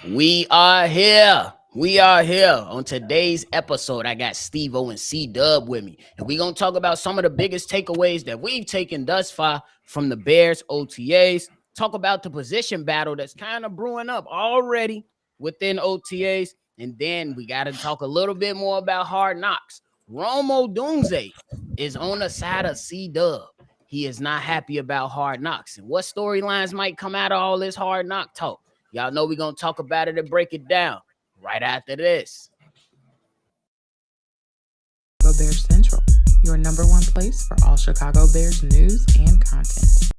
We are here. We are here. On today's episode, I got Stevo and Cdub with me. And we're going to talk about some of the biggest takeaways that we've taken thus far from the Bears OTAs. Talk about the position battle that's kind of brewing up already within OTAs. And then we got to talk a little bit more about Hard Knocks. Rome Odunze is on the side of Cdub. He is not happy about Hard Knocks. And what storylines might come out of all this Hard Knock talk? Y'all know we're going to talk about it and break it down right after this. Chicago Bears Central, your number one place for all Chicago Bears news and content.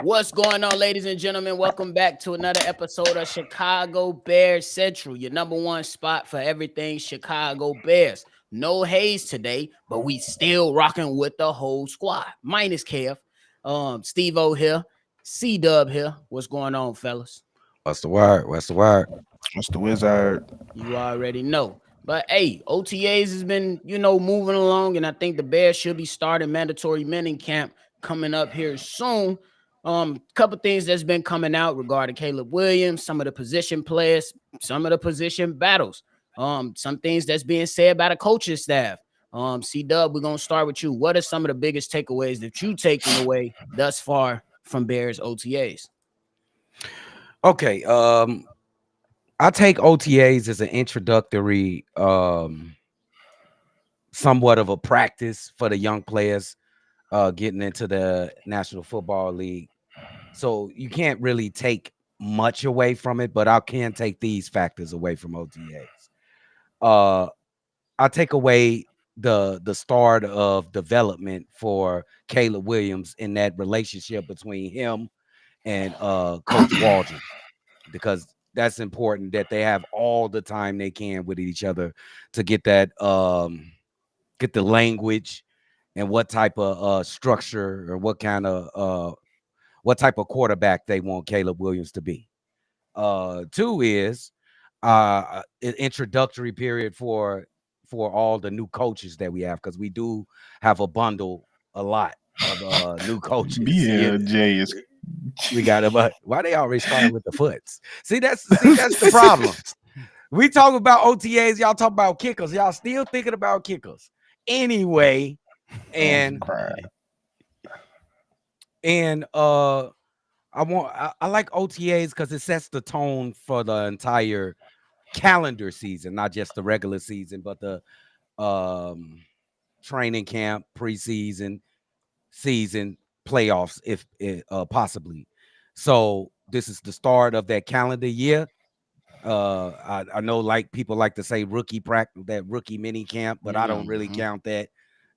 What's going on, ladies and gentlemen? Welcome back to another episode of Chicago Bears Central, your number one spot for everything Chicago Bears. No Hayes today, but we still rocking with the whole squad, minus Kev. Steve-O here, C-Dub here. What's going on, fellas? What's the word? What's the wizard? You already know. But hey, OTAs has been, moving along, and I think the Bears should be starting mandatory minicamp camp coming up here soon. Couple things that's been coming out regarding Caleb Williams, some of the position players, some of the position battles, some things that's being said by the coaching staff. C-Dub, we're gonna start with you. What are some of the biggest takeaways that you taken away thus far from Bears OTAs? Okay, I take OTAs as an introductory, somewhat of a practice for the young players getting into the National Football League. So you can't really take much away from it, but I can take these factors away from OTAs. I take away the start of development for Caleb Williams in that relationship between him and Coach Waldron, because that's important that they have all the time they can with each other to get that get the language and what type of structure or what type of quarterback they want Caleb Williams to be. Two is an introductory period for all the new coaches that we have, because we do have a lot of new coaches. BLJ is we got about why they always starting with the foots. See, that's the problem. We talk about OTAs, y'all talk about kickers. Y'all still thinking about kickers. Anyway, and I like OTAs because it sets the tone for the entire calendar season, not just the regular season, but the training camp, preseason, season, playoffs, if possibly. So this is the start of that calendar year. I know, like, people like to say rookie practice, that rookie mini camp, but I don't really count that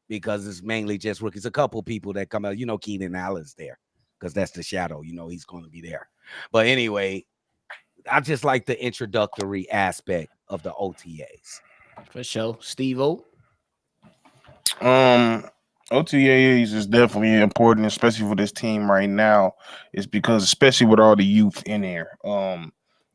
because it's mainly just rookies. A couple people that come out, Keenan Allen's there because that's the shadow, he's going to be there. But anyway, I just like the introductory aspect of the OTAs. For sure. Steve-O? OTAs is definitely important, especially for this team right now. It's because, especially with all the youth in there,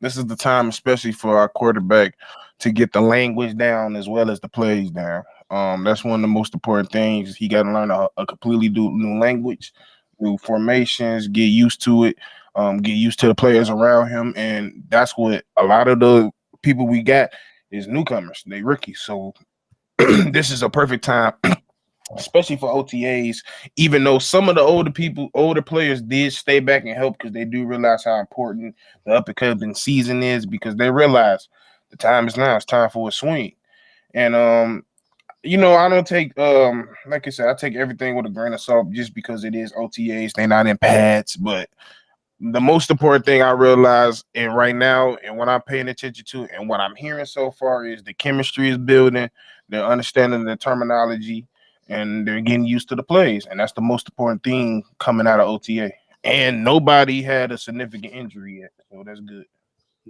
this is the time, especially for our quarterback, to get the language down as well as the plays down. That's one of the most important things. He got to learn a completely new language, new formations, get used to it, get used to the players around him, and that's what a lot of the people we got is newcomers. They rookies, so this is a perfect time. Especially for OTAs, even though some of the older players did stay back and help because they do realize how important the upcoming season is, because they realize the time is now. It's time for a swing. And I don't take like I said, I take everything with a grain of salt just because it is OTAs. They're not in pads, but the most important thing I realize and right now and what I'm paying attention to and what I'm hearing so far is the chemistry is building, they're understanding the terminology, and they're getting used to the plays. And that's the most important thing coming out of OTA. And nobody had a significant injury yet, so that's good.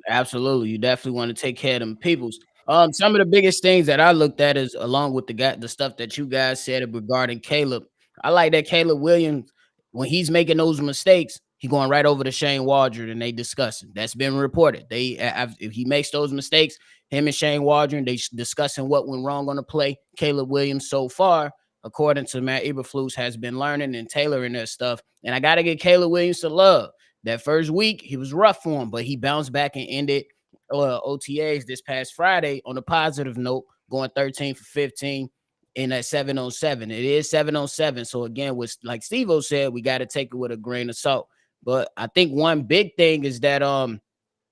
Absolutely. You definitely want to take care of them peoples. Some of the biggest things that I looked at is, along with the stuff that you guys said regarding Caleb. I like that Caleb Williams, when he's making those mistakes, he going right over to Shane Waldron and they discussing. That's been reported. If he makes those mistakes, him and Shane Waldron, they discussing what went wrong on the play. Caleb Williams so far, according to Matt Eberflus, has been learning and tailoring their stuff. And I got to give Caleb Williams some love. That first week, he was rough for him, but he bounced back and ended OTAs this past Friday on a positive note, going 13 for 15 in that 7-on-7. It is 7-on-7. So again, with like Stevo said, we got to take it with a grain of salt. But I think one big thing is that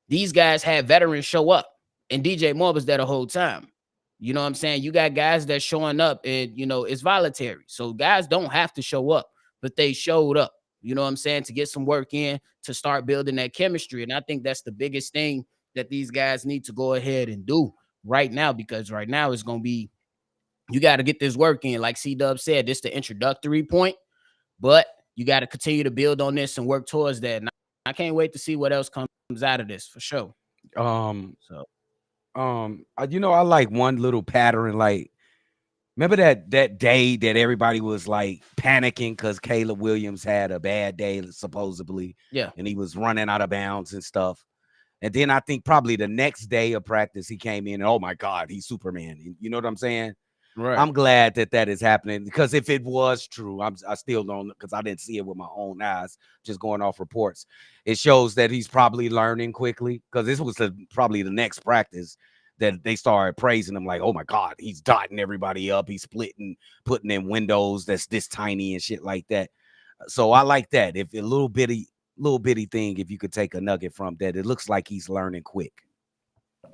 these guys had veterans show up, and DJ Moore was there the whole time. You know what I'm saying? You got guys that's showing up, and it's voluntary. So guys don't have to show up, but they showed up. You know what I'm saying? To get some work in, to start building that chemistry. And I think that's the biggest thing that these guys need to go ahead and do right now, because right now it's going to be, you got to get this work in. Like Cdub said, this is the introductory point, but you got to continue to build on this and work towards that. And I can't wait to see what else comes out of this for sure. I like one little pattern. Like, remember that day that everybody was like panicking because Caleb Williams had a bad day, supposedly. Yeah. And he was running out of bounds and stuff. And then I think probably the next day of practice, he came in and, oh my God, he's Superman. You know what I'm saying? Right. I'm glad that is happening, because if it was true, I still don't, because I didn't see it with my own eyes, just going off reports. It shows that he's probably learning quickly, because this was probably the next practice that they started praising him, like, oh my God, he's dotting everybody up, he's splitting, putting in windows that's this tiny and shit like that. So I like that. If a little bitty thing, if you could take a nugget from that, it looks like he's learning quick.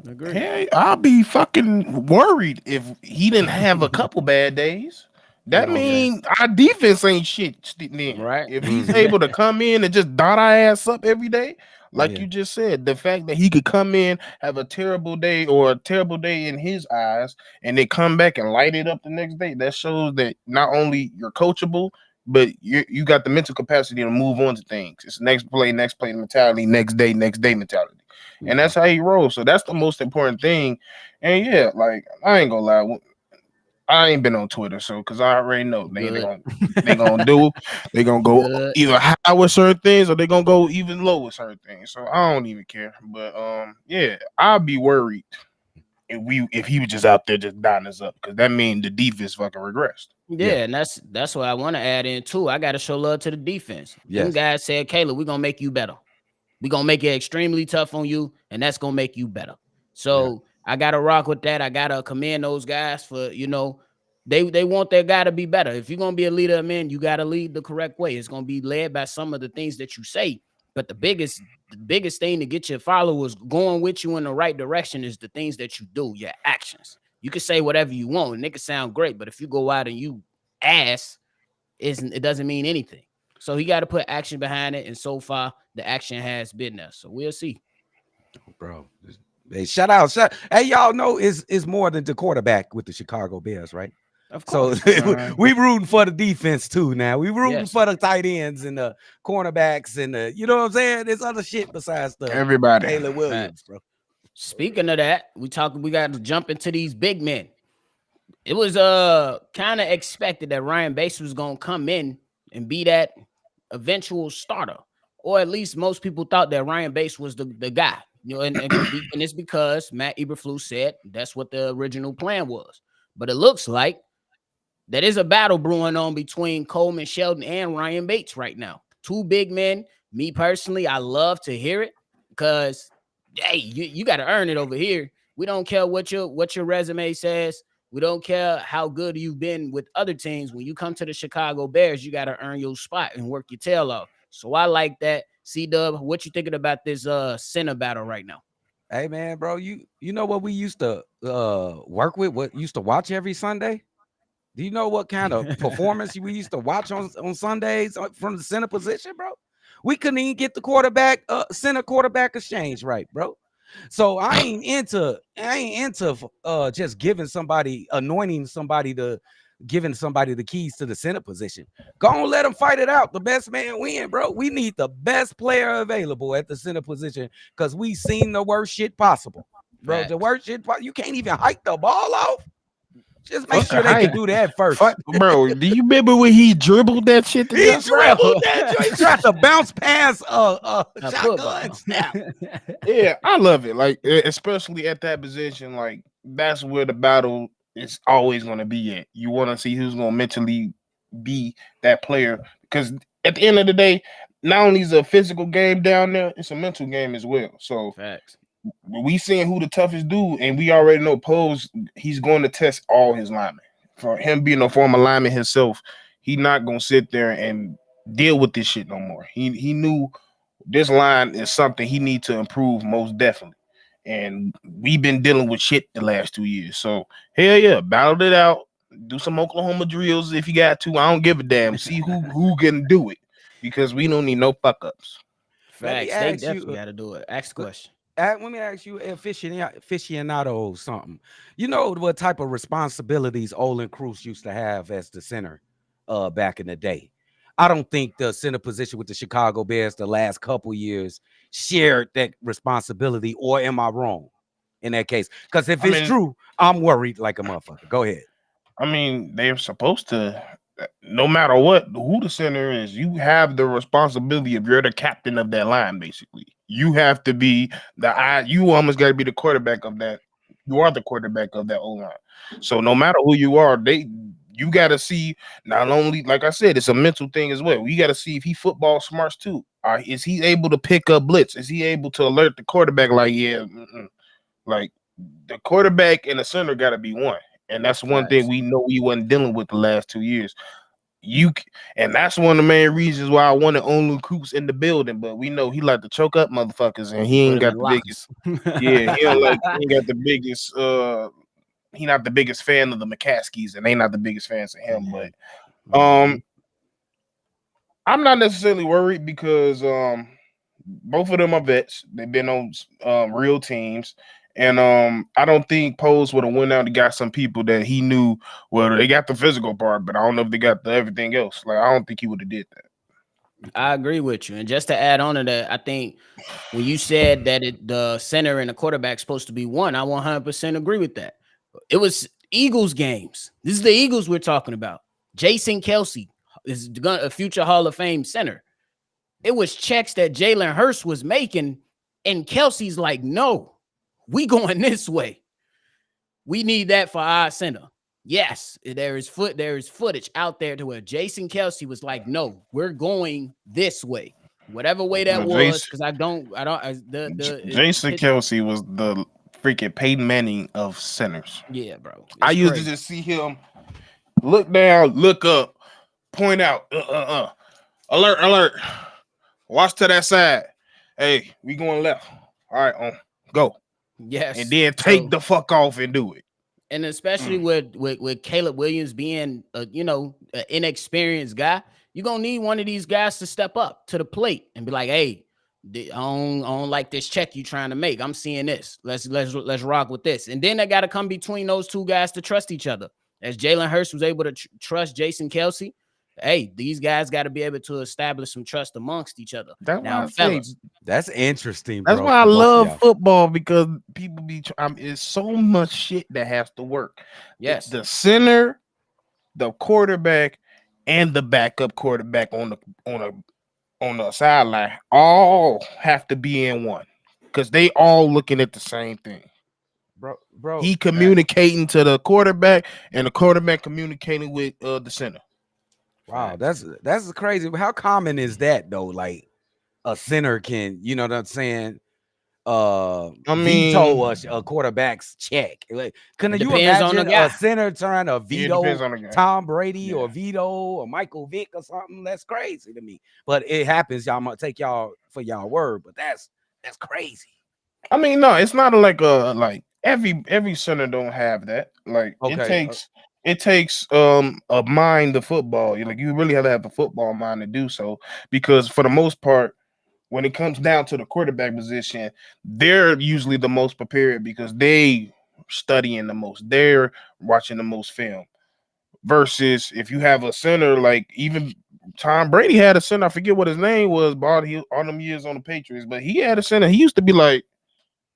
Agreed. Hey, I'll be fucking worried if he didn't have a couple bad days. That means our defense ain't shit then. Right. If he's able to come in and just dot our ass up every day, like you just said, the fact that he could come in, have a terrible day or a terrible day in his eyes, and they come back and light it up the next day, that shows that not only you're coachable, but you got the mental capacity to move on to things. It's next play mentality, next day mentality. And that's how he rolls. So that's the most important thing. And yeah, like, I ain't gonna lie, I ain't been on Twitter, so because I already know they gonna go either high with certain things or they gonna go even low with certain things. So I don't even care. But yeah, I'll be worried if he was just out there just dotting us up, because that means the defense fucking regressed. Yeah, and that's what I want to add in too. I got to show love to the defense. Them guys said, Caleb, we're gonna make you better. We're going to make it extremely tough on you, and that's going to make you better. So I got to rock with that. I got to commend those guys for, they want their guy to be better. If you're going to be a leader of men, you got to lead the correct way. It's going to be led by some of the things that you say. But the biggest thing to get your followers going with you in the right direction is the things that you do, your actions. You can say whatever you want, and it can sound great, but if you go out and you ass, it doesn't mean anything. So he got to put action behind it, and so far the action has been there. So we'll see, bro. Hey, shout out! Hey, y'all know is more than the quarterback with the Chicago Bears, right? Of course. So we rooting for the defense too. Now we rooting for the tight ends and the cornerbacks and the, you know what I'm saying? There's other shit besides the everybody. Caleb Williams, bro. Speaking of that, we got to jump into these big men. It was kind of expected that Ryan Bates was gonna come in and be that eventual starter, or at least most people thought that Ryan Bates was the guy, and it's because Matt Eberflus said that's what the original plan was. But it looks like that is a battle brewing on between Coleman Shelton and Ryan Bates right now. Two big men. Me personally, I love to hear it, because hey, you got to earn it over here. We don't care what your resume says. We don't care how good you've been with other teams. When you come to the Chicago Bears, you got to earn your spot and work your tail off. So I like that. Cdub, what you thinking about this center battle right now? Hey man, bro, you know what we used to work with? What used to watch every Sunday? Do you know what kind of performance we used to watch on Sundays from the center position, bro? We couldn't even get the center quarterback exchange right, bro. So I ain't into just giving somebody, anointing somebody to giving somebody the keys to the center position. Go on, let them fight it out. The best man win, bro. We need the best player available at the center position, because we seen the worst shit possible, bro. Right. The worst shit, you can't even hike the ball off. Just make sure they can do that first. Bro, do you remember when he dribbled that shit? He dribbled that shit. He tried to bounce past shotgun snap. Yeah, I love it. Like, especially at that position, like, that's where the battle is always going to be at. You want to see who's going to mentally be that player, because at the end of the day, not only is it a physical game down there, it's a mental game as well. So facts. we seeing who the toughest dude, and we already know Pose. He's going to test all his linemen. For him being a former lineman himself, he not gonna sit there and deal with this shit no more. He knew this line is something he need to improve most definitely. And we've been dealing with shit the last 2 years. So hell yeah, battle it out. Do some Oklahoma drills if you got to. I don't give a damn. See who can do it because we don't need no fuck ups. Let me Facts. They ask definitely you. got to do it. Ask the question. Let me ask you, aficionado something. You know what type of responsibilities Olin Cruz used to have as the center back in the day. I don't think the center position with the Chicago Bears the last couple years shared that responsibility, or am I wrong in that case? Because if it's true, I'm worried like a motherfucker. Go ahead. I mean, they're supposed to, no matter what, who the center is, you have the responsibility if you're the captain of that line, basically. You have to be you almost got to be the quarterback of that. You are the quarterback of that O line. So no matter who you are, you got to see not only, like I said, it's a mental thing as well. You got to see if he football smarts too. Is he able to pick up blitz? Is he able to alert the quarterback like, yeah, like the quarterback and the center got to be one. And that's one thing we know we wasn't dealing with the last 2 years. And that's one of the main reasons why I wanted Onlu Coops in the building. But we know he like to choke up motherfuckers, and he ain't got the biggest. Yeah, he ain't got the biggest. He not the biggest fan of the McCaskies, and they not the biggest fans of him. But I'm not necessarily worried because both of them are vets. They've been on real teams. And I don't think Pose would have went out and got some people that he knew. Well, they got the physical part, but I don't know if they got the everything else. Like, I don't think he would have did that. I agree with you. And just to add on to that, I think when you said that the center and the quarterback supposed to be one, I 100% agree with that. It was Eagles games. This is the Eagles we're talking about. Jason Kelsey is a future Hall of Fame center. It was checks that Jalen Hurts was making, and Kelsey's like, no, we going this way. We need that for our center. Yes, there is footage out there to where Jason Kelsey was like, no, we're going this way. Whatever way that was, because Jason Kelsey was the freaking Peyton Manning of centers. Yeah, bro. I used to just see him look down, look up, point out, alert, watch to that side. Hey, we going left. All right, go. Yes, and then take the fuck off and do it. And especially with Caleb Williams being an inexperienced guy, you're gonna need one of these guys to step up to the plate and be like, hey, I don't like this check you trying to make. I'm seeing this. Let's rock with this. And then they got to come between those two guys to trust each other. As Jalen Hurts was able to trust Jason Kelsey, hey, these guys got to be able to establish some trust amongst each other. That's interesting. That's bro, why I love football, because people it's so much shit that has to work. Yes, the center, the quarterback, and the backup quarterback on the sideline all have to be in one, because they all looking at the same thing. Bro, he communicating to the quarterback, and the quarterback communicating with the center. Wow, that's crazy. How common is that though? Like a center can, you know what I'm saying? Veto a quarterback's check. Like, can you imagine a center trying to veto Tom Brady or veto or Michael Vick or something? That's crazy to me. But it happens. Y'all might take y'all for y'all word, but that's crazy. I mean, no, it's not like every center don't have that. Like it takes a mind of football. Like, you really have to have a football mind to do so, because for the most part, when it comes down to the quarterback position, they're usually the most prepared because they studying the most, they're watching the most film. Versus if you have a center, like even Tom Brady had a center, I forget what his name was, but all them years on the Patriots, but he had a center. He used to be like,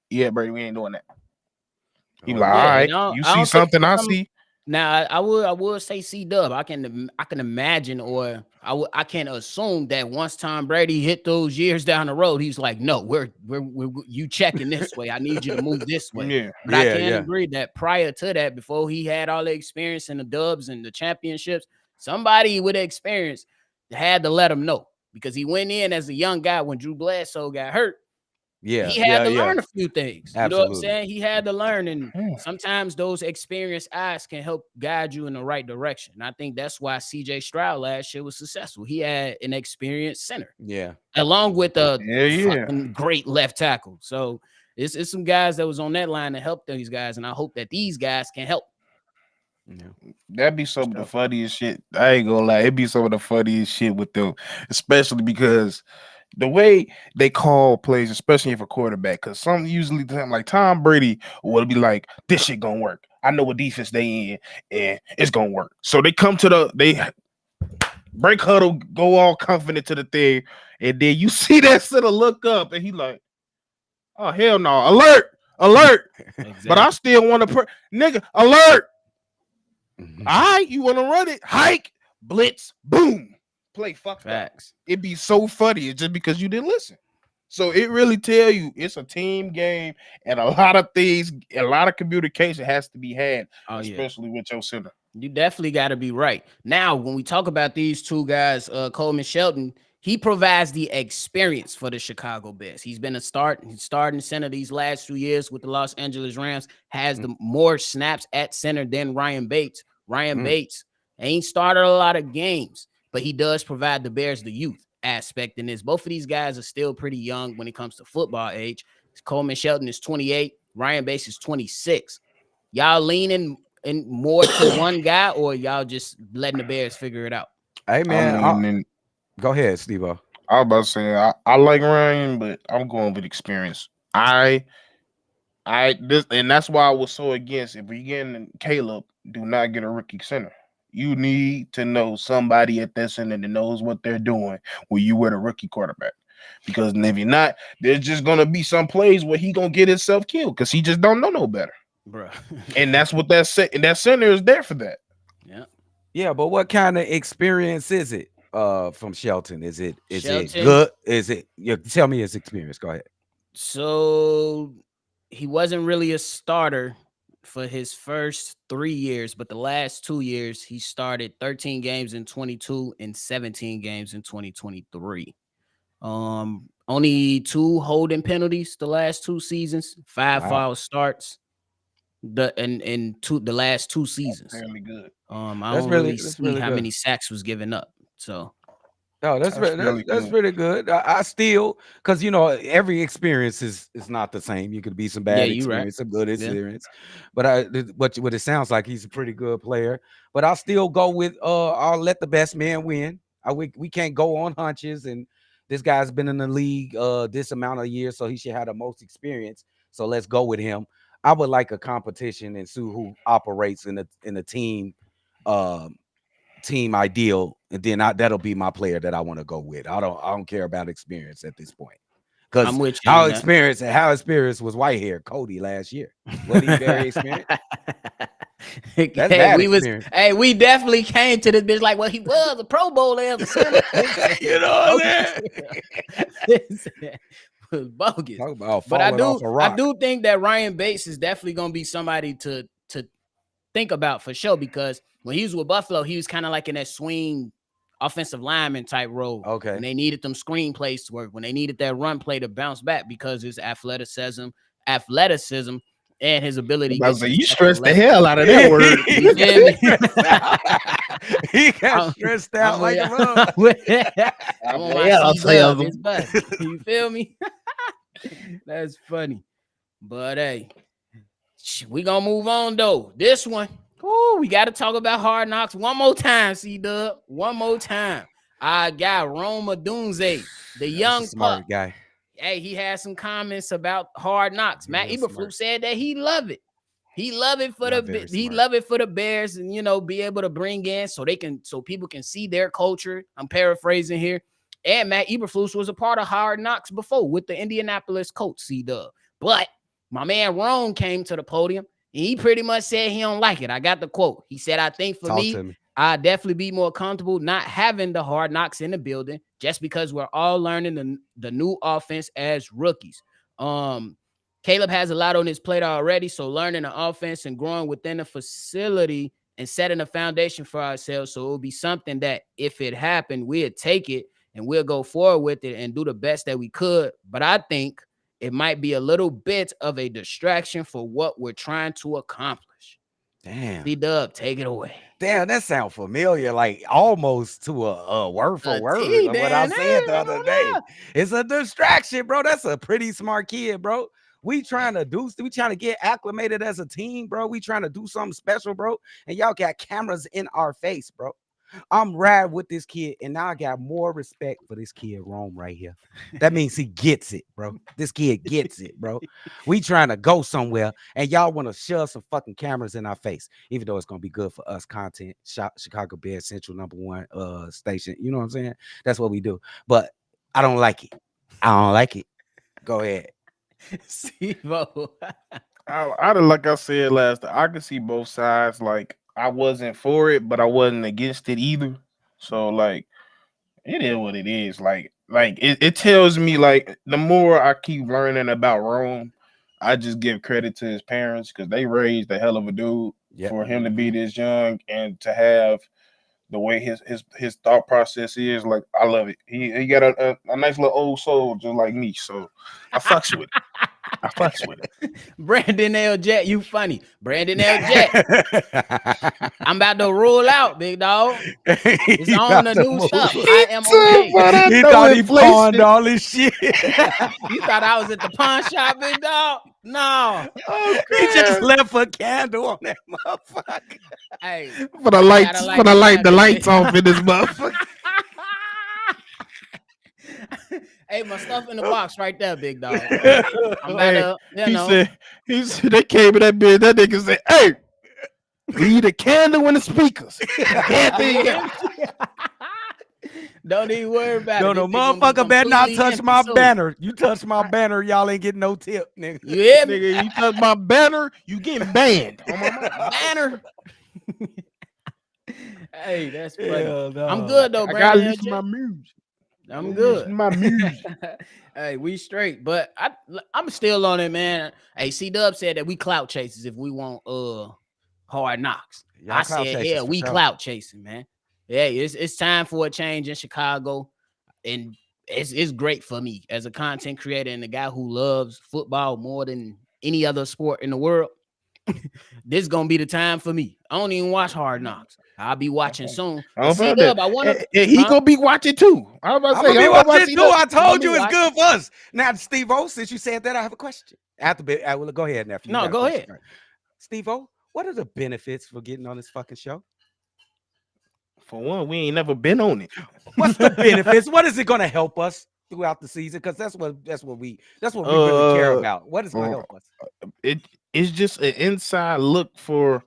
yeah, Brady, we ain't doing that. He like, all right, you see something I see. Now I would say Cdub. I can imagine, or I can assume that once Tom Brady hit those years down the road, he's like, no, we're you checking this way. I need you to move this way. Yeah, but I can agree that prior to that, before he had all the experience in the dubs and the championships, somebody with experience had to let him know, because he went in as a young guy when Drew Bledsoe got hurt. Yeah, he had yeah, to yeah. learn a few things. You know what I'm Absolutely. saying? He had to learn, and Yeah. sometimes those experienced eyes can help guide you in the right direction. And I think that's why CJ Stroud last year was successful. He had an experienced center, Yeah. along with a Yeah. fucking great left tackle. So it's some guys that was on that line to help these guys, and I hope that these guys can help. Yeah. That'd be some of the funniest shit. I ain't gonna lie, it'd be some of the funniest shit with them, especially because the way they call plays, especially for quarterback, because some usually like Tom Brady will be like, "This shit gonna work. I know what defense they in, and it's gonna work." So they come to they break huddle, go all confident to the thing, and then you see that center look up, and he like, "Oh hell no, alert, alert!" Exactly. But I still want to, nigga, alert. Mhm. All right, you want to run it? Hike, blitz, boom, play fucked up. Facts. It'd be so funny. It's just because you didn't listen. So it really tell you it's a team game, and a lot of things, a lot of communication has to be had, Oh yeah. especially with your center. You definitely got to be right. Now, when we talk about these two guys, Coleman Shelton, he provides the experience for the Chicago Bears. He's been starting center these last 2 years with the Los Angeles Rams, has the more snaps at center than Ryan Bates. Ryan Bates ain't started a lot of games, but he does provide the Bears the youth aspect in this. Both of these guys are still pretty young when it comes to football age. Coleman Shelton is 28. Ryan Bates is 26. Y'all leaning and more to one guy, or y'all just letting the Bears figure it out? Hey man, I'm leaning. go ahead, Steve-O. I was about to say I like Ryan, but I'm going with experience. And that's why I was so against. If we getting Caleb, do not get a rookie center. You need to know somebody at that center that knows what they're doing when you were the rookie quarterback. Because if you're not, there's just gonna be some plays where he gonna get himself killed because he just don't know no better. Bro. And that's what that center is there for that. Yeah. Yeah, but what kind of experience is it from Shelton? Is it Shelton, good? Is it tell me his experience? Go ahead. So he wasn't really a starter for his first 3 years, but the last 2 years he started 13 games in 22 and 17 games in 2023. Only 2 holding penalties the last 2 seasons, 5 foul starts the last 2 seasons. That's fairly good. I That's don't really- really that's see really how good. many sacks was given up. So No, that's That's re- really that's good. pretty good. I still, because every experience is not the same. You could be some yeah, bad you right. experience, some good Yeah. experience. But what it sounds like, he's a pretty good player. But I'll still go with I'll let the best man win. We can't go on hunches, and this guy's been in the league this amount of years, so he should have the most experience. So let's go with him. I would like a competition and see who operates in the team team ideal, and then that'll be my player that I want to go with. I don't care about experience at this point, because I'm with you how on that. experienced was Whitehair Cody last year. Wasn't he very experienced? That's Hey, bad we experience. we definitely came to this bitch like, well, he was a Pro Bowler as a center. You know what I'm saying? Was bogus. Talk about But I falling off a rock. do think that Ryan Bates is definitely gonna be somebody to think about for sure, because when he was with Buffalo, he was kind of like in that swing offensive lineman type role. Okay. When they needed them screen plays to work, when they needed that run play to bounce back, because his athleticism, and his ability I to was get like, to you the stressed the left. hell out of that word. You feel me? He got stressed out like a mug. I'm on Yeah, I'll my tell Cdub, them. it's bud. You feel me? That's funny. But hey, we gonna move on though. This one, we got to talk about Hard Knocks one more time, Cdub. One more time. I got Rome Odunze, the young smart pup. guy. Hey, he had some comments about Hard Knocks. Matt Real Eberflus smart. said that he love it. He love it for Not very he smart. love it for the Bears, and be able to bring in so people can see their culture. I'm paraphrasing here. And Matt Eberflus was a part of Hard Knocks before with the Indianapolis Colts, C-Dub. But my man Ron came to the podium and he pretty much said he don't like it. I got the quote. He said, I think for Talk me, to me. I'd definitely be more comfortable not having the Hard Knocks in the building, just because we're all learning the new offense as rookies. Caleb has a lot on his plate already, so learning the offense and growing within the facility and setting a foundation for ourselves. So it will be something that if it happened, we'd take it and we'll go forward with it and do the best that we could. But I think it might be a little bit of a distraction for what we're trying to accomplish. Damn. Cdub, take it away. Damn, that sounds familiar, like almost to a word for word of what I said the other day. It's a distraction, bro. That's a pretty smart kid, bro. We trying to get acclimated as a team, bro. We trying to do something special, bro. And y'all got cameras in our face, bro. I'm riding with this kid, and now I got more respect for this kid, Rome, right here. That means he gets it, bro. This kid gets it, bro. We trying to go somewhere, and y'all want to shove some fucking cameras in our face, even though it's gonna be good for us content. Chicago Bears Central #1 station. You know what I'm saying? That's what we do. But I don't like it. I don't like it. Go ahead. Stevo. Like I said last, I could see both sides. Like, I wasn't for it, but I wasn't against it either. So like, it is what it is. Like it tells me, like, the more I keep learning about Rome, I just give credit to his parents because they raised a hell of a dude for him to be this young and to have the way his thought process is. Like, I love it. He got a nice little old soul just like me. So I fucks with it. I fucks with it. Brandon L. Jet, you funny. Brandon L. Jet. I'm about to roll out, big dog. It's on the new stuff. I am okay. He thought he pawned all this shit. You thought I was at the pawn shop, big dog? No. Oh, he just left a candle on that motherfucker. Hey, for the lights off in this motherfucker. Hey, my stuff in the box right there, big dog. I'm about to, he said they came in that bitch. That nigga said, "Hey, leave the candle in the speakers." Don't even worry about it. No, motherfucker better not touch my banner. You touch my banner, y'all ain't getting no tip, nigga. You hear me? Nigga, you touch my banner, you getting banned. On my banner. Hey, that's funny. No. I'm good though, I Brandon. gotta listen to my music. I'm good. My music. Hey, we straight, but I'm still on it, man. Hey, Cdub said that we clout chasers if we want hard knocks. Y'all I said, yeah, we sure. clout chasing, man. Yeah, it's time for a change in Chicago, and it's great for me as a content creator and the guy who loves football more than any other sport in the world. This is gonna be the time for me. I don't even watch Hard Knocks. I'll be watching soon. Cdub, I want to. He gonna be watching too. I was about to say, I told you it's good for us. Now, Steve-O, since you said that, I have a question. I will go ahead, nephew. No, go ahead. Steve-O, what are the benefits for getting on this fucking show? For one, we ain't never been on it. What's the benefits? What is it gonna help us throughout the season? Because that's what we really care about. What is gonna help us? It's just an inside look for.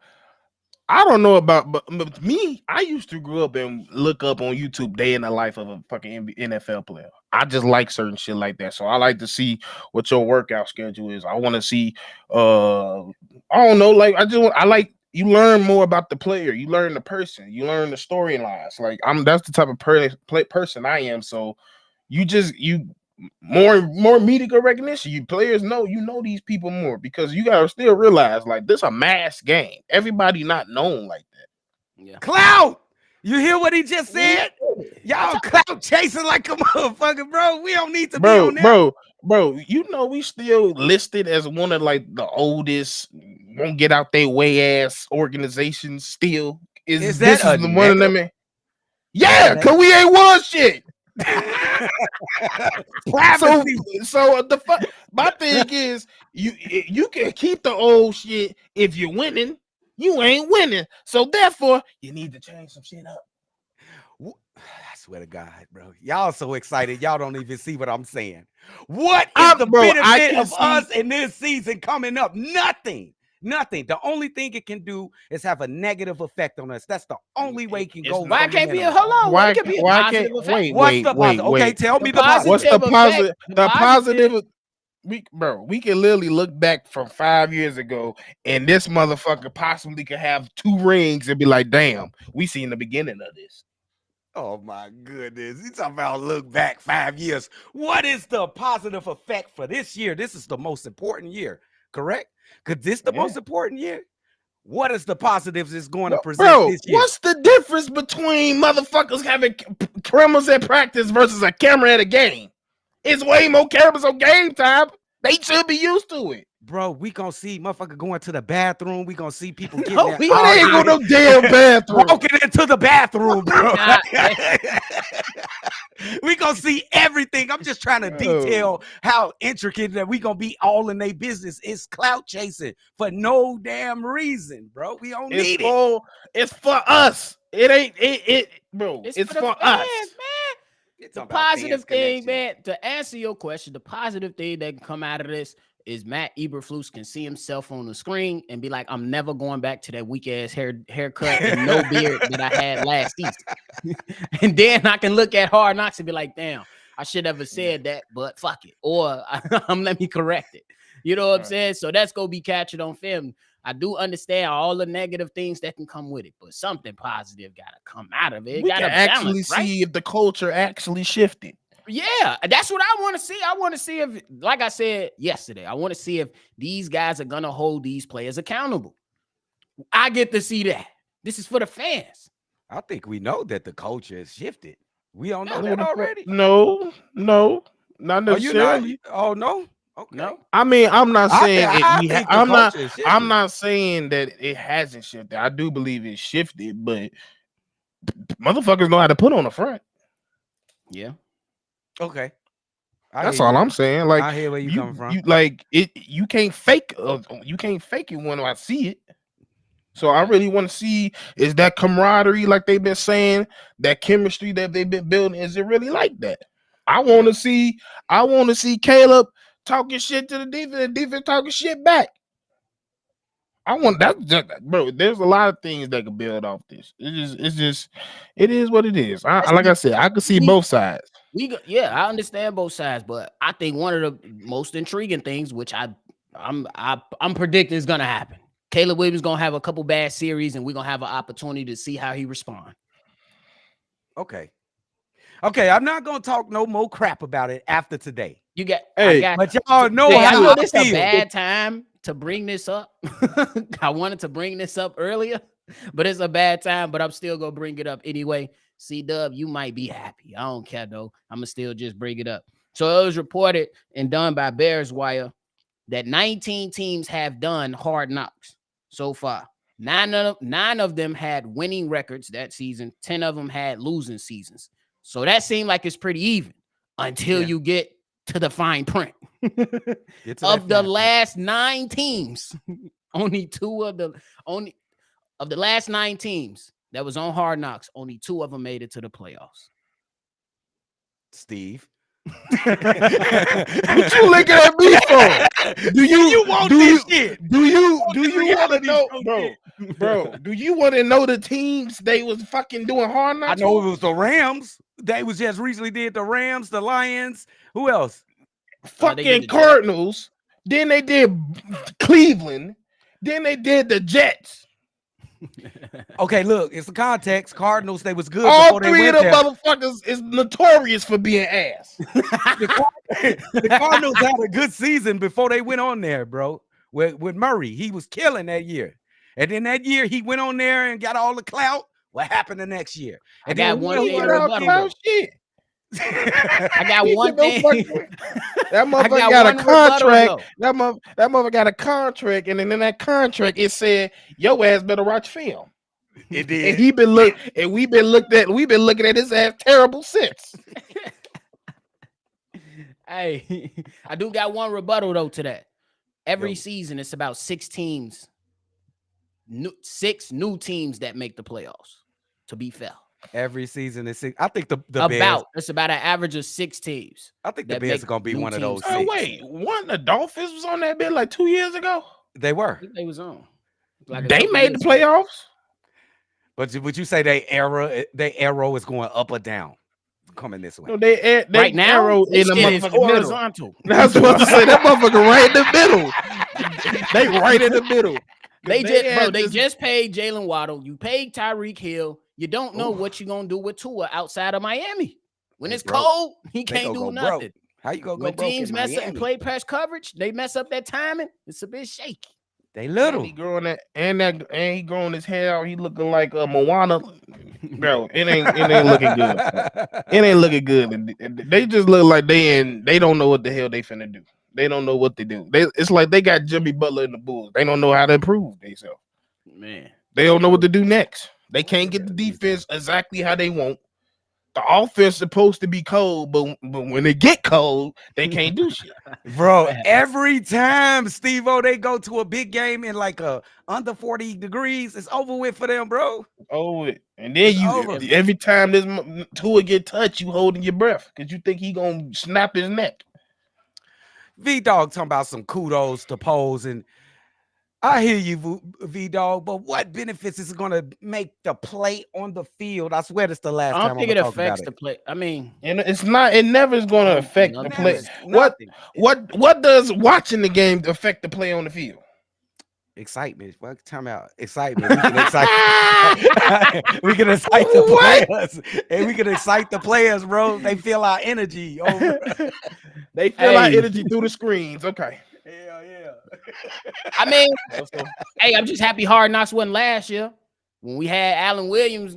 I don't know about, but me, I used to grow up and look up on YouTube day in the life of a fucking NFL player. I just like certain shit like that. So I like to see what your workout schedule is. I want to see, I don't know, like I like you learn more about the player. You learn the person. You learn the storylines. Like that's the type of person I am. So you more media recognition. You players know these people more because you gotta still realize like this a mass game. Everybody not known like that. Yeah. Clout. You hear what he just said? Y'all clout chasing like a motherfucker, bro. We don't need to be on there. Bro. You know we still listed as one of like the oldest won't get out their way ass organizations. Still is this is the one of them? Yeah, cause we ain't won shit. My thing is you can keep the old shit if you're winning. You ain't winning, so therefore you need to change some shit up. I swear to God, bro, y'all so excited, y'all don't even see what I'm saying. What is the benefit of us in this season coming up? Nothing. The only thing it can do is have a negative effect on us. That's the only way it can go. Why can't be a hold on? Why can't be a positive effect? What's the positive? Okay, tell me the positive. What's the positive? The positive. We can literally look back from 5 years ago, and this motherfucker possibly could have 2 rings and be like, "Damn, we seen the beginning of this." Oh my goodness. You talking about look back 5 years. What is the positive effect for this year? This is the most important year, correct? Because this is the most important year. What is the positives it's going to present this year? What's the difference between motherfuckers having cameras at practice versus a camera at a game? It's way more cameras on game time. They should be used to it. Bro, we gonna see motherfucker going to the bathroom. We gonna see people getting No, there. we But they ain't go no damn bathroom. Walking into the bathroom, bro. Nah, We gonna see everything. I'm just trying to Bro. detail how intricate that we gonna be all in their business. It's clout chasing for no damn reason, bro. We don't need it. It's for us. It ain't it, bro. It's the for fans, us. man. It's The about positive fans thing, connection. man, to answer your question, the positive thing that can come out of this is Matt Eberflus can see himself on the screen and be like, I'm never going back to that weak ass haircut and no beard that I had last season. And then I can look at Hard Knocks and be like, damn, I should never said that, but fuck it. Or let me correct it. You know what I'm saying? So that's gonna be captured on film. I do understand all the negative things that can come with it, but something positive gotta come out of it. We Gotta can actually balance, right? see if the culture actually shifted. Yeah, that's what I want to see. I want to see if, like I said yesterday, I want to see if these guys are gonna hold these players accountable. I get to see that. This is for the fans. I think we know that the culture has shifted. We don't know No, that already. No, not Oh, you not? necessarily. Oh no. Okay. No, I mean, I'm not saying I it. think the I'm not. culture has shifted. I'm not saying that it hasn't shifted. I do believe it shifted, but motherfuckers know how to put on the front. yeah, Okay. That's all I'm saying. Like I hear where you coming from. You like it. You can't fake. You can't fake it when I see it. So I really want to see, is that camaraderie, like they've been saying, that chemistry that they've been building, is it really like that? I want to see Caleb talking shit to the defense talking shit back. I want that, bro. There's a lot of things that can build off this. It is what it is. Like I said, I can see both sides. I understand both sides, but I think one of the most intriguing things, which I'm predicting is gonna happen. Caleb Williams gonna have a couple bad series, and we're gonna have an opportunity to see how he responds. Okay. I'm not gonna talk no more crap about it after today. But y'all know I how know I this feel. is a bad time to bring this up. I wanted to bring this up earlier, but it's a bad time. But I'm still gonna bring it up anyway. Cdub, you might be happy. I don't care though. I'm gonna still just bring it up. So it was reported and done by Bears Wire that 19 teams have done Hard Knocks so far. Nine of them had winning records that season. 10 of them had losing seasons. So that seemed like it's pretty even until you get to the fine print. Of the last 9 teams, only 2 of the last 9 teams that was on Hard Knocks, only 2 of them made it to the playoffs. Steve. What you looking at me for? Do you want this shit? Do you want to know, bro? Do you want to know the teams they was fucking doing Hard Knocks? I know it was the Rams. They was just recently did the Rams, the Lions. Who else? Fucking Cardinals. Then they did Cleveland. Then they did the Jets. Okay, look, it's the context. Cardinals, they was good. All 3 of the motherfuckers is notorious for being ass. The Cardinals had a good season before they went on there, bro. With Murray, he was killing that year. And then that year he went on there and got all the clout. What happened the next year? And I got one thing to rebuttal. I got one thing. That motherfucker got a contract. That motherfucker got a contract, and then in that contract it said your ass better watch film. It did. And we've been looking at his ass terrible since. Hey, I do got one rebuttal though to that. Every season it's about 6 teams, 6 new teams that make the playoffs. To be fair, every season is 6. I think the Bears, it's about an average of 6 teams. I think the Bears are gonna be one of those. Oh wait, the Dolphins was on that bit like 2 years ago. They were. I think they was on. They made the playoffs. But would you say they arrow is going up or down? Coming this way. No, they right now arrow in the motherfucking horizontal. That's what I say. That motherfucker right in the middle. They right in the middle. They just paid Jalen Waddle. You paid Tyreek Hill. You don't know what you're gonna do with Tua outside of Miami. When it's cold, he can't do nothing. Broke. How you gonna go when broke teams in mess Miami? up and play press coverage, they mess up that timing. It's a bit shaky. They little. And he growing that, and he growing his hair out. He looking like Moana. Bro, it ain't looking good. It ain't looking good. And they just look like they don't know what the hell they finna do. They don't know what to do. It's like they got Jimmy Butler in the Bulls. They don't know how to improve themselves. Man, They don't know what to do next. They can't get the defense exactly how they want. The offense is supposed to be cold, but when they get cold, they can't do shit. Bro, every time, Steve-O, they go to a big game in like a under 40 degrees, it's over with for them, bro. Oh, and then every time this Tua get touched, you holding your breath because you think he gonna snap his neck. V-Dog talking about some kudos to Pose, and I hear you, V-Dog, but what benefits is it going to make the play on the field? I swear this the last time I don't think it about affects it. the play. I mean, and it's not. It never is going to affect the play. Nothing. What does watching the game affect the play on the field? Excitement. What time out? Excitement. We can excite. We can excite the players, and we can excite the players, bro. They feel our energy. They feel our energy through the screens. Okay. Hell yeah. I mean, hey, I'm just happy Hard Knocks wasn't last year when we had Allen Williams,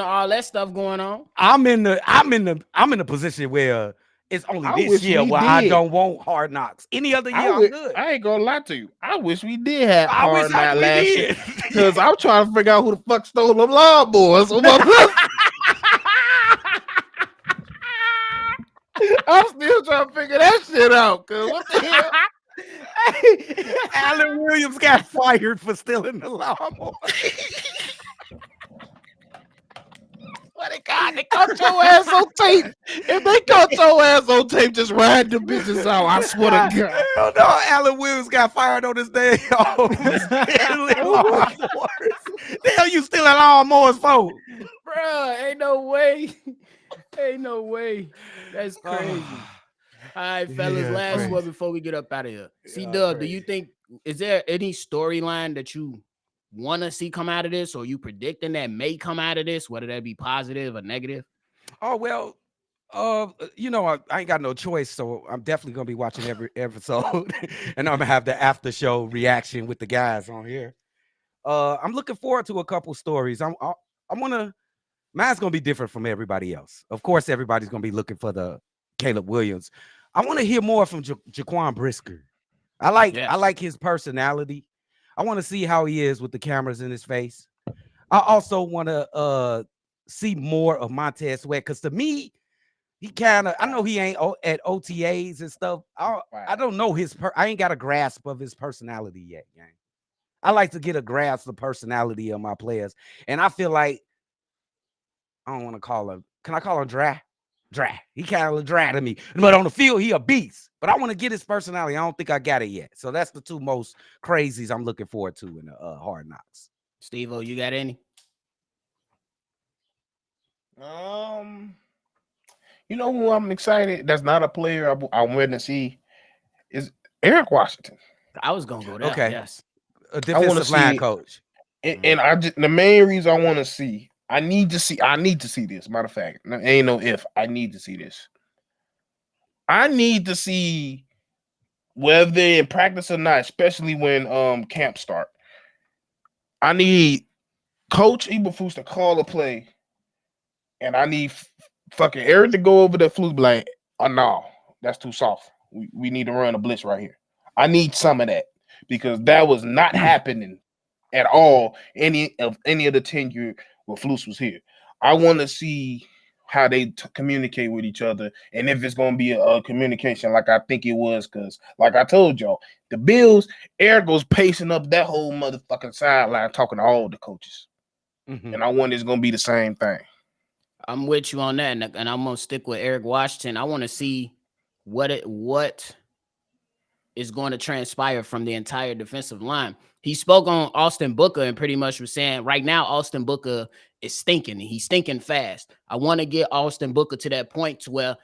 all that stuff going on. I'm in the position where it's only this year where I don't want Hard Knocks. Any other year, I'm good. I ain't gonna lie to you. I wish we did have Hard Knocks last year because I'm trying to figure out who the fuck stole them lawnmowers. I'm still trying to figure that shit out. Cause what the hell? Allen Williams got fired for stealing the lawnmower. What they got? They caught your ass on tape. If they caught your ass on tape, just ride the bitches out. I swear to God. Hell no, Allen Williams got fired on this day. The hell you stealing lawnmowers for? Bruh, ain't no way. Ain't no way. That's crazy. All right, fellas, last one before we get up out of here. Cdub, do you think, is there any storyline that you want to see come out of this, or you predicting that may come out of this, whether that be positive or negative? Oh, well, I ain't got no choice, so I'm definitely going to be watching every episode, and I'm going to have the after show reaction with the guys on here. I'm looking forward to a couple stories. Mine's going to be different from everybody else. Of course, everybody's going to be looking for the Caleb Williams. I want to hear more from Jaquan Brisker. I like his personality. I want to see how he is with the cameras in his face. I also want to see more of Montez Sweat because to me, he I know he ain't at OTAs and stuff. I don't know I ain't got a grasp of his personality yet, gang. I like to get a grasp of the personality of my players. And I feel like, I don't want to call him, can I call him dry? Dry. He kind of dry to me. But on the field, he a beast. But I want to get his personality. I don't think I got it yet. So that's the two most crazies I'm looking forward to in the Hard Knocks. Steve-O, you got any? You know who I'm excited? That's not a player I went to see is Eric Washington. I was gonna go there. Okay. Yes. A defensive line coach. And the main reason I want to see, I need to see this. Matter of fact, ain't no if. I need to see this. I need to see whether they're in practice or not, especially when camp start. I need Coach Eberflus to call a play, and I need fucking Eric to go over the flu blank. Oh no, that's too soft. We need to run a blitz right here. I need some of that because that was not happening at all any of the tenure where Flus was here. I want to see how they communicate with each other and if it's going to be a communication like I think it was, because like I told y'all, the Bills, Eric goes pacing up that whole motherfucking sideline talking to all the coaches. And I want it's going to be the same thing. I'm with you on that, and I'm going to stick with Eric Washington. I want to see what is going to transpire from the entire defensive line. He spoke on Austin Booker and pretty much was saying right now Austin Booker is stinking. He's stinking fast. I want to get Austin Booker to that point to where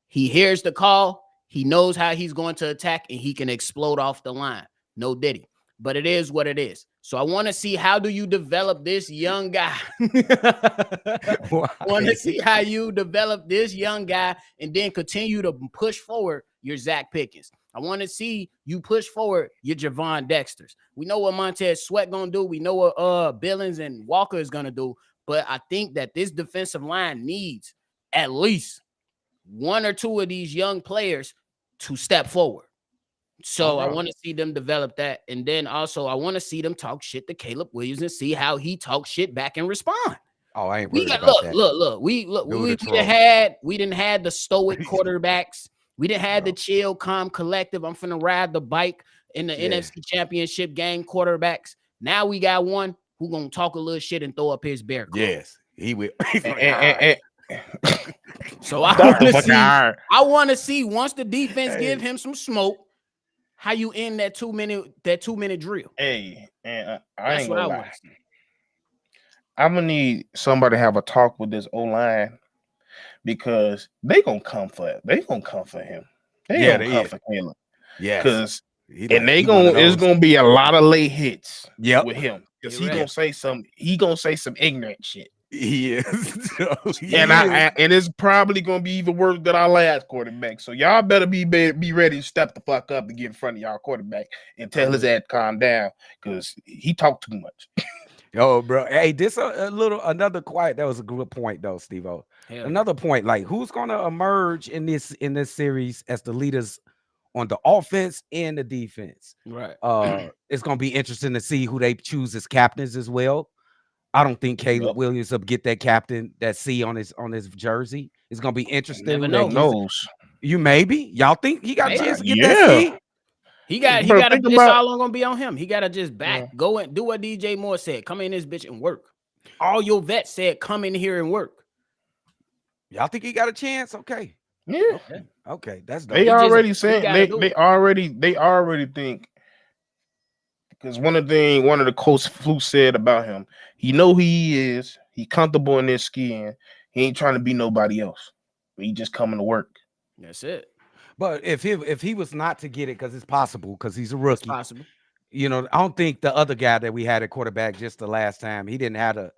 he hears the call, he knows how he's going to attack, and he can explode off the line. No diddy. But it is what it is. So I want to see, how do you develop this young guy? I want to see how you develop this young guy and then continue to push forward your Zach Pickens. I want to see you push forward your Javon Dexters. We know what Montez Sweat going to do. We know what Billings and Walker is going to do. But I think that this defensive line needs at least one or two of these young players to step forward. So I Okay. want to see them develop that. And then also I want to see them talk shit to Caleb Williams and see how he talks shit back and respond. Oh, I ain't We worried got about that. look. Do the We didn't had the stoic quarterbacks. We didn't have the chill, calm collective. I'm finna ride the bike in the NFC Championship game quarterbacks. Now we got one who gonna talk a little shit and throw up his bear claw. Yes, he will. So I want to see once the defense give him some smoke, how you end that 2 minute drill. Hey, and I That's ain't what gonna I lie. want to see. I'm gonna need somebody to have a talk with this O-line because they gonna come for him. They gonna come for him. They gonna come for Caleb. Yes, because He and like- they he one of gonna it's those. gonna be a lot of late hits Yep. with him because You're he right. gonna say some ignorant shit. He is. And it's probably gonna be even worse than our last quarterback. So y'all better be ready to step the fuck up and get in front of y'all quarterback and tell his ass to calm down because he talked too much. Oh, bro. Hey, this another quiet. That was a good point, though, Steve-O. Another point, like who's gonna emerge in this series as the leaders on the offense and the defense? Right. It's gonna be interesting to see who they choose as captains as well. I don't think Caleb Williams will get that captain that C on his jersey. It's gonna be interesting. Never who know. they knows. You maybe y'all think he got a chance to get that Yeah. C? He got think it's about- all gonna be on him. He gotta just go and do what DJ Moore said. Come in this bitch and work. All your vets said come in here and work. Y'all think he got a chance? Okay. Yeah. Okay. That's dope. They already saying gotta they already think because one of the coach Fluke said about him, he know who he is, he comfortable in his skin, he ain't trying to be nobody else. He just coming to work. That's it. But if he was not to get it, because it's possible, because he's a rookie. It's possible. You know, I don't think the other guy that we had at quarterback just the last time, he didn't have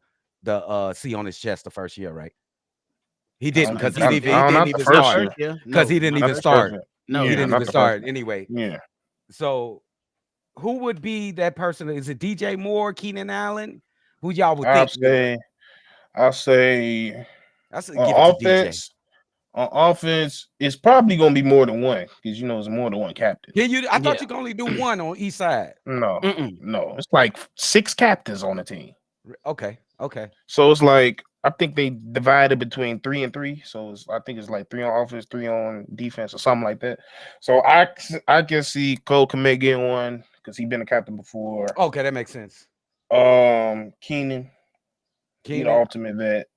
the C on his chest the first year, right? He didn't because he didn't even start. Because he didn't even start. No, he didn't even start anyway. Yeah. So who would be that person? Is it DJ Moore, Keenan Allen? Who y'all would think? I'll say give it on to DJ. offense. On offense, it's probably gonna be more than one because it's more than one captain. I thought you could only do one on each side. No, it's like 6 captains on the team. Okay. So it's like I think they divided between 3 and 3. So I think it's like 3 on offense, 3 on defense, or something like that. So I can see Cole Kmet getting one because he's been a captain before. Okay, that makes sense. Keenan, the ultimate vet,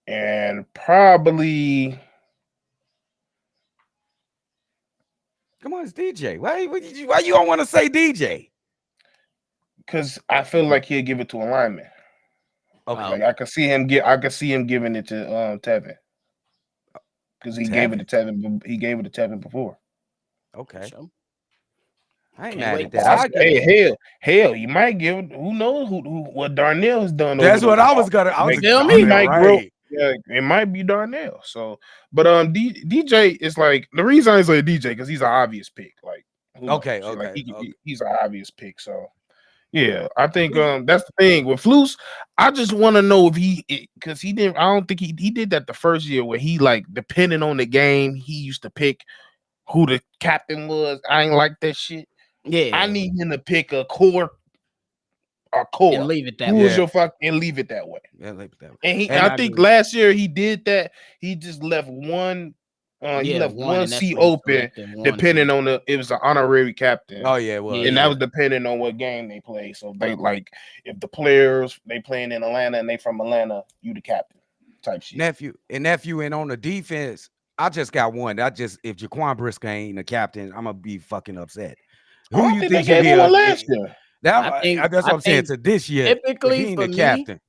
and probably. Come on, it's DJ. Why you don't want to say DJ? Because I feel like he'll give it to a lineman. Okay, like I can see him giving it to Tevin because he gave it to Tevin. He gave it to Tevin before. Okay, So, I ain't can't mad wait at that. Hell, you might give it. Who knows what Darnell has done? That's what I was gonna. I was Feel gonna me? might right. grow. Yeah, it might be Darnell. So, but DJ is like the reason I say DJ because he's an obvious pick. Like, Okay. He's an obvious pick. So, yeah, I think that's the thing with Flus. I just want to know if because he didn't. I don't think he did that the first year where he like depending on the game he used to pick who the captain was. I ain't like that shit. Yeah, I need him to pick a core. And leave it that Who way. was your fuck and leave it that way. Yeah, leave it that way. And I think last year he did that. He just left one. He left one seat open, depending on it was an honorary captain. Oh yeah, well, and that was depending on what game they played. So they like if the players they playing in Atlanta and they from Atlanta, you the captain type shit. Nephew, and on the defense, I just got one. If Jaquan Brisker ain't the captain, I'm gonna be fucking upset. Who you think should be last year? That's what I'm saying. To this year, typically for the captain.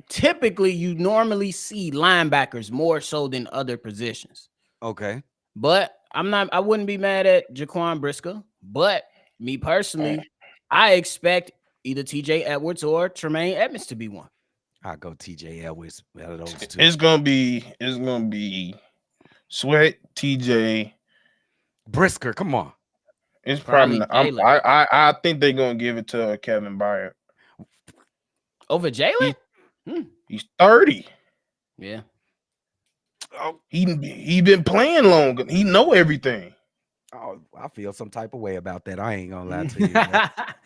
Typically, you normally see linebackers more so than other positions. Okay, but I wouldn't be mad at Jaquan Brisker. But me personally, I expect either TJ Edwards or Tremaine Edmonds to be one. I'll go TJ Edwards. Out of those two. It's gonna be Sweat, TJ, Brisker. Come on. It's probably I think they're gonna give it to Kevin Byard over Jalen. He's 30. Yeah. He been playing longer. He know everything. Oh, I feel some type of way about that. I ain't gonna lie to you. Bro.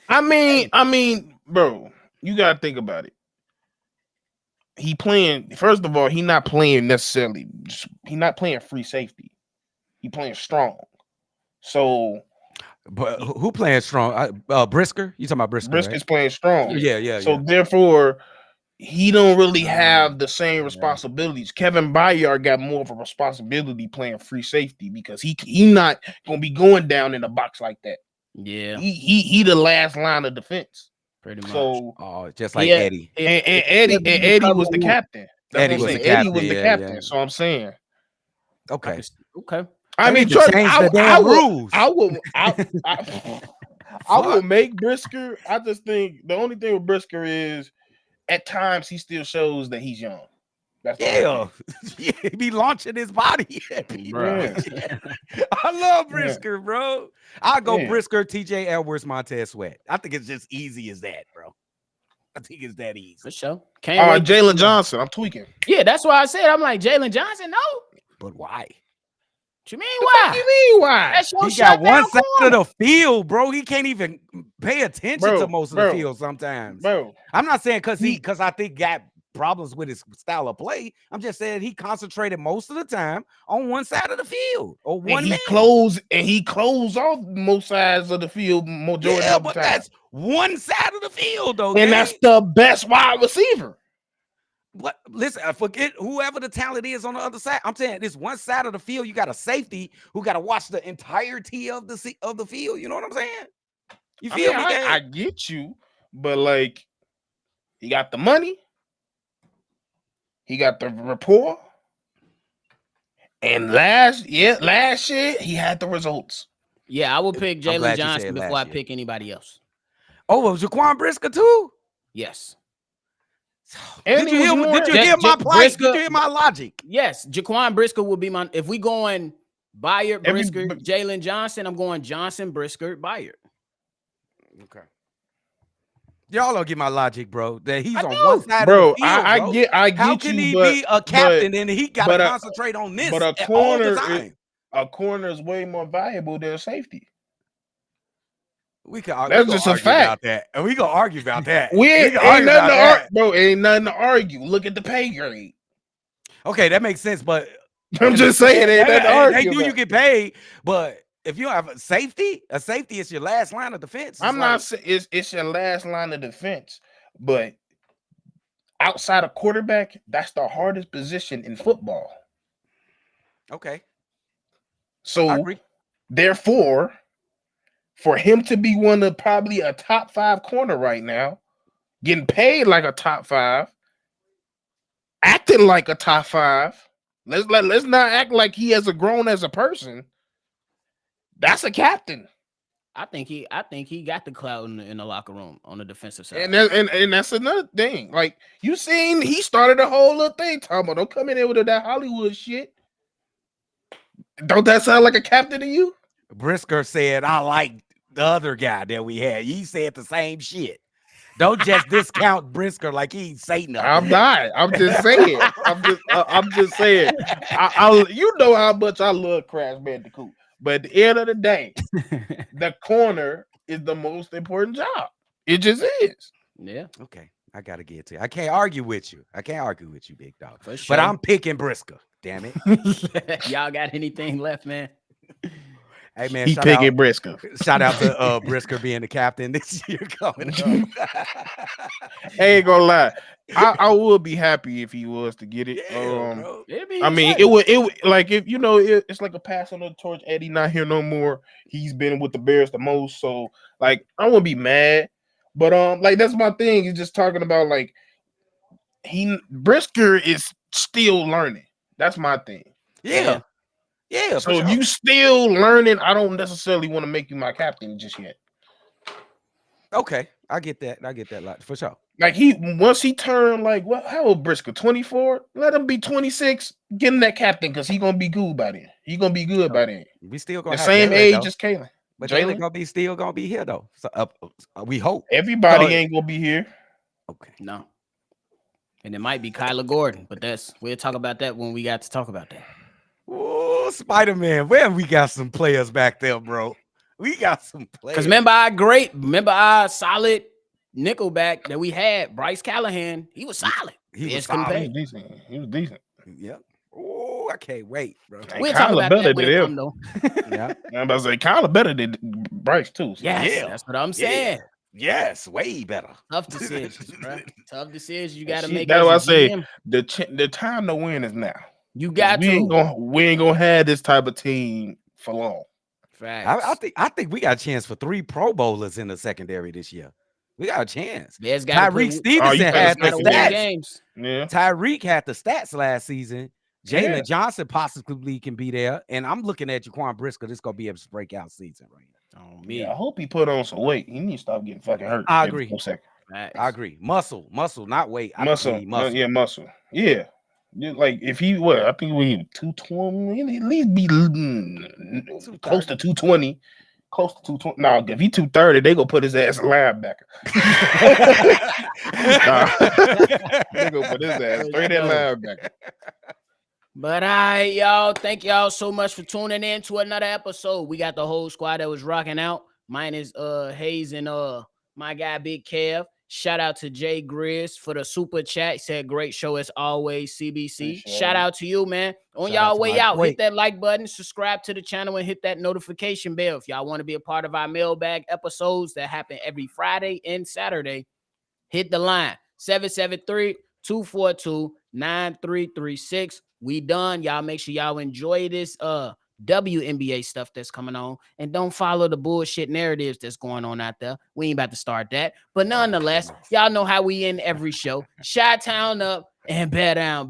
I mean, bro, you gotta think about it. He playing. First of all, he not playing necessarily. He not playing free safety. He playing strong. So, But who playing strong? Brisker? You talking about Brisker, Briscoe's right? playing strong. Yeah. So therefore, he don't really Oh, have the same yeah. responsibilities. Kevin Byard got more of a responsibility playing free safety because he not gonna be going down in the box like that. Yeah, He the last line of defense. pretty much. So Just like Yeah, Eddie. and if Eddie was the captain. That's Eddie what I'm was saying. the Eddie captain. was the Yeah, captain. yeah. So I'm saying. Okay. Okay. I They mean, need to trust, change I, the I damn will, rules. I will, I will make Brisker. I just think the only thing with Brisker is at times he still shows that he's young. That's the only thing. Yeah, he be launching his body. Bro. I love Brisker, bro. I'll go Yeah. Brisker, TJ Edwards, Montez Sweat. I think it's just easy as that, bro. I think it's that easy. For sure. Can't wait. to Jalen see Johnson. I'm tweaking. Yeah, that's why I said I'm like Jalen Johnson. No, But why? what you mean What why? you mean why? That's your He got one shutdown side corner. of the field, bro. He can't even pay attention to most of the field sometimes. Bro, I'm not saying because I think got problems with his style of play. I'm just saying he concentrated most of the time on one side of the field or one man. He closed off most sides of the field majority of the time. That's one side of the field, though. And that's the best wide receiver. But listen, I forget whoever the talent is on the other side. I'm saying this one side of the field, you got a safety who got to watch the entirety of the field. You know what I'm saying? You feel me? I get you, but like, he got the money, he got the rapport, and last year he had the results. Yeah, I will pick I'm glad Jalen you Johnson said before last I year. pick anybody else. Oh, it was Jaquan Brisker too? Yes. And Did you hear my plight? Did you hear my logic? Yes, Jaquan Brisker will be my. If we going Byard, Brisker, Jalen Johnson, I'm going Johnson, Brisker, Byard. Okay. Y'all don't get my logic, bro. That he's I on do. one side Bro, of the field. I get How you. can he be a captain and he got to but concentrate on this but all the time? A corner is way more valuable than a safety. We can That's just a fact. about that. And we gonna argue about that. Ain't nothing to argue, bro. Ain't nothing to argue. Look at the pay grade. Okay, that makes sense, but I'm just saying ain't nothing to argue. They do about. you get paid, but if you have a safety is your last line of defense. I'm not saying it's your last line of defense, but outside of quarterback, that's the hardest position in football. Okay. So therefore, for him to be one of probably a top 5 corner right now, getting paid like a top 5, acting like a top 5. Let's not act like he has grown as a person. That's a captain. I think he got the clout in the locker room on the defensive side. And that's another thing. Like you seen, he started a whole little thing talking about don't come in there with that Hollywood shit. Don't that sound like a captain to you? Brisker said, I like the other guy that we had. He said the same shit. Don't just discount Brisker like he ain't say nothing. I'm not. I'm just saying. I'm just saying. You know how much I love Crash Bandicoot. But at the end of the day, the corner is the most important job. It just is. Yeah. Okay. I gotta get to you. I can't argue with you. Big dog. For sure. But I'm picking Brisker. Damn it. Y'all got anything left, man? Hey man, he picking Brisker. Shout out to Brisker being the captain this year coming up. I ain't gonna lie. I would be happy if he was to get it. Yeah, I mean, it would like if it's like a pass on the torch. Eddie not here no more. He's been with the Bears the most, so like I wouldn't be mad. But like that's my thing. He's just talking about like Brisker is still learning. That's my thing. Yeah. So if you still learning, I don't necessarily want to make you my captain just yet. Okay, I get that. A lot for sure. Like once he turned like how old Brisker? 24? Let him be 26. Get him that captain because he gonna be good by then. He gonna be good by then. We still gonna the have same Jalen, age though. as Kalen. But Jalen still gonna be here though. So we hope everybody ain't gonna be here. Okay, no. And it might be Kyler Gordon, but we'll talk about that when we got to talk about that. Ooh, Oh, Spider-Man, where we got some players back there, bro? We got some players. Because remember our solid nickelback that we had, Bryce Callahan. He was solid. He was couldn't solid. pay. He was decent. He was decent. Yep. Oh, I can't wait, bro. And We'll talk Kyler about better that when than it him. come, though. Yeah. I'm about to say Kyler better than Bryce too. So. Yes, Yeah. that's what I'm saying. Yes, way better. Tough decisions, bro. Tough decisions you got to Shit, make. that's as why a I say GM. the time to win is now. You got we to. we ain't gonna have this type of team for long. Facts. I think we got a chance for 3 Pro Bowlers in the secondary this year. We got a chance. Bears gotta Tyreek put- Stevenson you had the gotta win stats. games. Yeah. Tyreek had the stats last season. Jalen Yeah. Johnson possibly can be there. And I'm looking at Jaquan Brisker. This is going to be a breakout season right now. Oh, me. Yeah, I hope he put on some weight. He need to stop getting fucking hurt. I every agree. 4 seconds. Facts. I agree. Muscle, not weight. I Muscle. believe muscle. Yeah, muscle. Yeah. Like if he I think we 220, at least be close to 220. Close to 220. No, if he 230, they gonna put his ass in linebacker. They gonna put his ass straight in linebacker. But all right, y'all. Thank y'all so much for tuning in to another episode. We got the whole squad that was rocking out. Mine is Hayes and my guy Big Kev. Shout out to Jay Grizz for the super chat. He said great show as always, CBC. Appreciate Shout it. out to you, man. On Shout out y'all to way my out, boy. hit that like button, subscribe to the channel, and hit that notification bell. If y'all want to be a part of our mailbag episodes that happen every Friday and Saturday, hit the line 773-242-9336. We done. Y'all make sure y'all enjoy this WNBA stuff that's coming on, and don't follow the bullshit narratives that's going on out there. We ain't about to start that, but nonetheless, y'all know how we end every show. Chi-town up and bear down, baby.